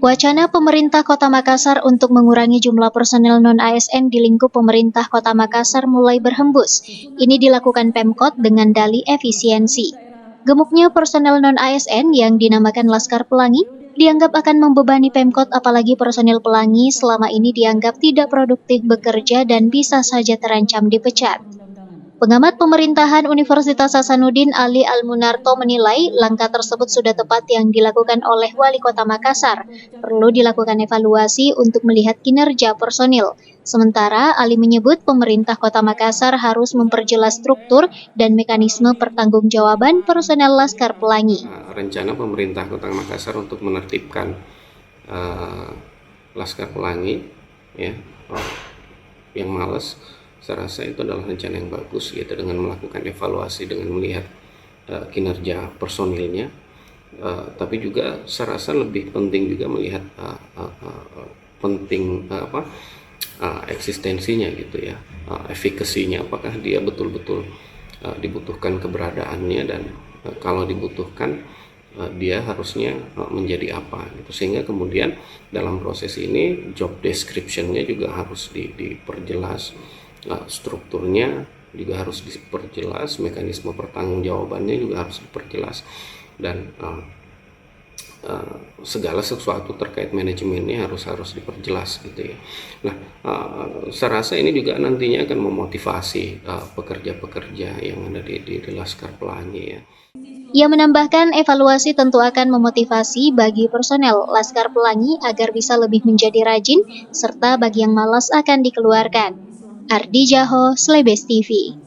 Wacana pemerintah Kota Makassar untuk mengurangi jumlah personel non-ASN di lingkup pemerintah Kota Makassar mulai berhembus. Ini dilakukan Pemkot dengan dalih efisiensi. Gemuknya personel non-ASN yang dinamakan Laskar Pelangi dianggap akan membebani Pemkot, apalagi personel Pelangi selama ini dianggap tidak produktif bekerja dan bisa saja terancam dipecat. Pengamat pemerintahan Universitas Hasanuddin Ali Almunarto menilai langkah tersebut sudah tepat yang dilakukan oleh Wali Kota Makassar. Perlu dilakukan evaluasi untuk melihat kinerja personil. Sementara Ali menyebut pemerintah Kota Makassar harus memperjelas struktur dan mekanisme pertanggungjawaban personel Laskar Pelangi. Rencana pemerintah Kota Makassar untuk menertibkan Laskar Pelangi yang malas, saya rasa itu adalah rencana yang bagus gitu, dengan melakukan evaluasi, dengan melihat kinerja personilnya, tapi juga saya rasa lebih penting juga melihat eksistensinya gitu ya, efikasinya, apakah dia betul-betul dibutuhkan keberadaannya, dan kalau dibutuhkan dia harusnya menjadi apa gitu, sehingga kemudian dalam proses ini job description-nya juga harus diperjelas, strukturnya juga harus diperjelas, mekanisme pertanggungjawabannya juga harus diperjelas, dan segala sesuatu terkait manajemennya harus diperjelas gitu ya. Nah, saya rasa ini juga nantinya akan memotivasi pekerja-pekerja yang ada di Laskar Pelangi ya. Ia menambahkan evaluasi tentu akan memotivasi bagi personel Laskar Pelangi agar bisa lebih menjadi rajin, serta bagi yang malas akan dikeluarkan. Ardi Jaho, Slebes TV.